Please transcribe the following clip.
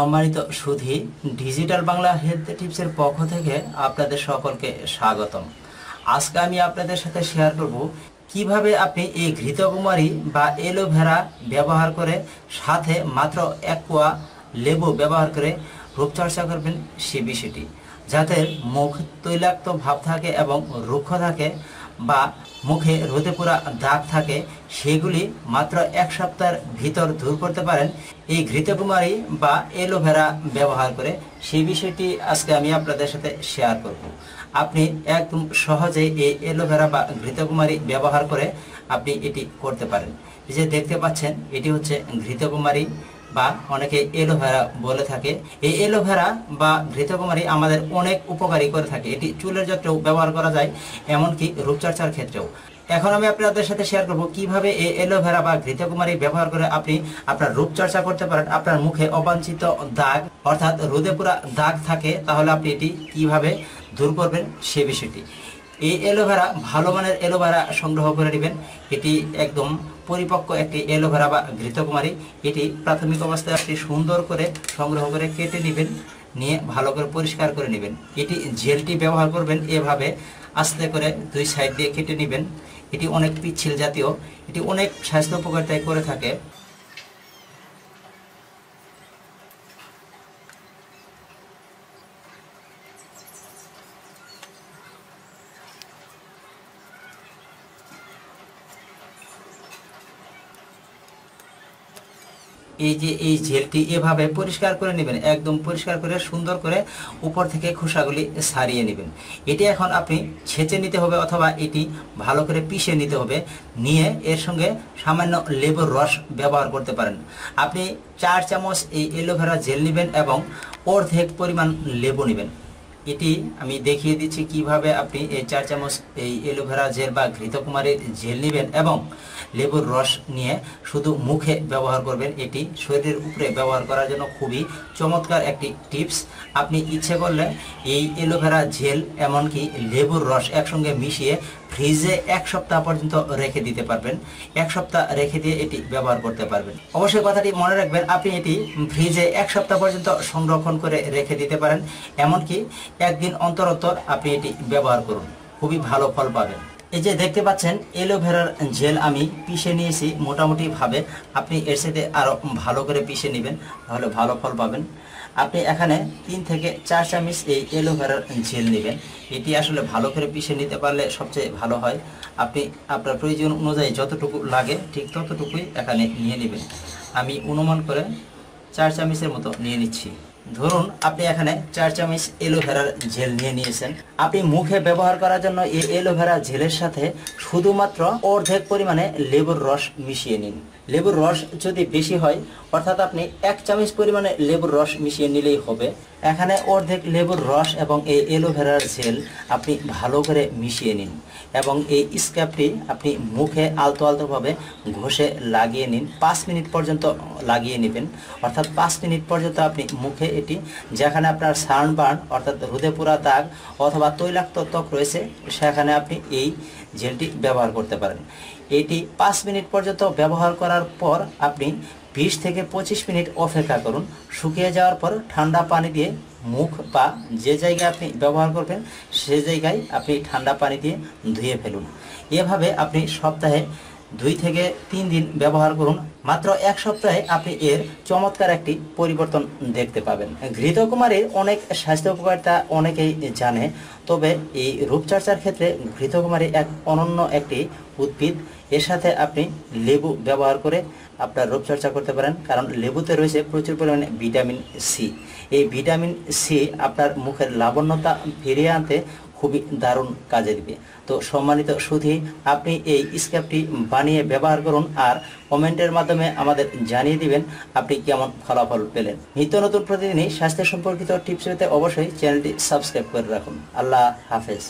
সম্মানিত সুধী, digital Bangla health টিপসের পক্ষ থেকে আপনাদের সকলকে স্বাগতম। আজকে আমি আপনাদের সাথে শেয়ার করব কিভাবে আপনি এই ঘৃতকুমারী বা অ্যালোভেরা ব্যবহার করে সাথে মাত্র 1 কোয়া লেবু ব্যবহার করে রূপচর্চা করবেন সে বিষয়টি। যাদের মুখ তৈলাক্ত ভাব থাকে এবং রুক্ষ থাকে বা মুখে রোদে পোড়া দাগ থাকে, সেগুলি মাত্র 1 সপ্তাহের ভিতর দূর করতে পারেন এই ঘৃতকুমারী বা অ্যালোভেরা ব্যবহার করে। সেই বিষয়টি আজকে আমি আপনাদের সাথে শেয়ার করব। আপনি একদম সহজেই এই অ্যালোভেরা বা ঘৃতকুমারী ব্যবহার করে আপনি এটি করতে পারেন। এই যে দেখতে পাচ্ছেন, এটি হচ্ছে ঘৃতকুমারী বা অনেকে অ্যালোভেরা বলে থাকে। এই অ্যালোভেরা বা ঘৃতকুমারী আমাদের অনেক উপকারী করে থাকে। এটি চুলের যত্নেও ব্যবহার করা যায়, এমনকি রূপচর্চার ক্ষেত্রেও। এখন আমি আপনাদের সাথে শেয়ার করব কিভাবে এই অ্যালোভেরা বা ঘৃতকুমারী ব্যবহার করে আপনি আপনার রূপচর্চা করতে পারেন। আপনার মুখে অবাঞ্ছিত দাগ অর্থাৎ রোদে পোড়া দাগ থাকে, তাহলে আপনি এটি কিভাবে দূর করবেন সে বিষয়টি। এই অ্যালোভেরা ভালো মানের অ্যালোভেরা সংগ্রহ করে নেবেন। এটি একদম পরিপক্ক একটি অ্যালোভেরা বা ঘৃতকুমারী। এটি প্রাথমিক অবস্থায় আপনি সুন্দর করে সংগ্রহ করে কেটে নেবেন, নিয়ে ভালো করে পরিষ্কার করে নেবেন। এটি জেলটি ব্যবহার করবেন এভাবে আস্তে করে 2 সাইড দিয়ে কেটে নেবেন। এটি অনেক পিচ্ছিল জাতীয়, এটি অনেক স্বাস্থ্য উপকারিতায় করে থাকে। এই যে এই জেলটি এভাবে পরিষ্কার করে নেবেন, একদম পরিষ্কার করে সুন্দর করে উপর থেকে খোসাগুলি ছাড়িয়ে নেবেন। এটি এখন আপনি ছেঁচে নিতে হবে অথবা এটি ভালো করে পিষে নিতে হবে। নিয়ে এর সঙ্গে সামান্য লেবুর রস ব্যবহার করতে পারেন। আপনি 4 চামচ এই অ্যালোভেরা জেল নেবেন এবং অর্ধেক পরিমাণ লেবু নেবেন। এটি আমি দেখিয়ে দিচ্ছি কিভাবে আপনি এই 4 চামচ এই অ্যালোভেরা জেল বা ঘৃতকুমারীর জেল নেবেন এবং লেবুর রস নিয়ে শুধু মুখে ব্যবহার করবেন। এটি শরীরের উপরে ব্যবহার করার জন্য খুবই চমৎকার একটি টিপস। আপনি ইচ্ছে করলে এই অ্যালোভেরা জেল এমনকি লেবুর রস একসঙ্গে মিশিয়ে ফ্রিজে 1 সপ্তাহ পর্যন্ত রেখে দিতে পারবেন। 1 সপ্তাহ রেখে দিয়ে এটি ব্যবহার করতে পারবেন। অবশ্যই কথাটি মনে রাখবেন, আপনি এটি ফ্রিজে 1 সপ্তাহ পর্যন্ত সংরক্ষণ করে রেখে দিতে পারেন। এমনকি 1 দিন অন্তর অন্তর আপনি এটি ব্যবহার করুন, খুবই ভালো ফল পাবেন। এই যে দেখতে পাচ্ছেন অ্যালোভেরার জেল আমি পিষে নিয়েছি মোটামুটি ভাবে। আপনি এর সাথে আরও ভালো করে পিষে নেবেন, তাহলে ভালো ফল পাবেন। আপনি এখানে 3 থেকে 4 চামচ এই অ্যালোভেরার জেল নেবেন। এটি আসলে ভালো করে পিষে নিতে পারলে সবচেয়ে ভালো হয়। আপনি আপনার প্রয়োজন অনুযায়ী যতটুকু লাগে ঠিক ততটুকুই এখানে নিয়ে নেবেন। আমি অনুমান করে 4 চামচের মতো নিয়ে নিচ্ছি। ধরুন আপনি এখানে 4 চামচ অ্যালোভেরার জেল নিয়ে নিয়েছেন। আপনি মুখে ব্যবহার করার জন্য এই অ্যালোভেরা জেলের সাথে শুধুমাত্র অর্ধেক পরিমাণে লেবুর রস মিশিয়ে নিন। লেবুর রস যদি বেশি হয়, অর্থাৎ আপনি 1 চামচ পরিমাণে লেবুর রস মিশিয়ে নিলেই হবে। এখানে অর্ধেক লেবুর রস এবং এই অ্যালোভেরার জেল আপনি ভালো করে মিশিয়ে নিন এবং এই স্ক্রাবটি আপনি মুখে আলতো আলতোভাবে ঘষে লাগিয়ে নিন। 5 মিনিট পর্যন্ত লাগিয়ে নেবেন, অর্থাৎ 5 মিনিট পর্যন্ত আপনি মুখে এটি, যেখানে আপনার সানবার্ন অর্থাৎ রোদে পোড়া দাগ অথবা তৈলাক্ত ত্বক রয়েছে, সেখানে আপনি এই জেলটি ব্যবহার করতে পারেন। এটি 5 মিনিট পর্যন্ত ব্যবহার করার পর আপনি 20 থেকে 25 মিনিট অপেক্ষা করুন। শুকিয়ে যাওয়ার পর ঠান্ডা পানি দিয়ে মুখ বা যে জায়গায় আপনি ব্যবহার করবেন সে জায়গায় আপনি ঠান্ডা পানি দিয়ে ধুয়ে ফেলুন। এভাবে আপনি সপ্তাহে 2 থেকে 3 দিন ব্যবহার করুন। মাত্র 1 সপ্তাহে আপনি এর চমৎকার একটি পরিবর্তন দেখতে পাবেন। ঘৃতকুমারীর অনেক স্বাস্থ্য উপকারিতা অনেকেই জানে, তবে এই রূপচর্চার ক্ষেত্রে ঘৃতকুমারী এক অনন্য একটি উদ্ভিদ। এর সাথে আপনি লেবু ব্যবহার করে আপনার রূপচর্চা করতে পারেন, কারণ লেবুতে রয়েছে প্রচুর পরিমাণে ভিটামিন সি। এই ভিটামিন সি আপনার মুখের লাবণ্যতা ফিরিয়ে আনতে খুবই দারুণ কাজে দিবে। তো সম্মানিত সুধী, আপনি এই স্ক্রাবটি বানিয়ে ব্যবহার করুন আর কমেন্টের মাধ্যমে আমাদের জানিয়ে দিবেন আপনি কেমন ফলাফল পেলেন। নিত্য নতুন প্রতিদিনই স্বাস্থ্য সম্পর্কিত টিপস পেতে অবশ্যই চ্যানেলটি সাবস্ক্রাইব করে রাখুন। আল্লাহ হাফেজ।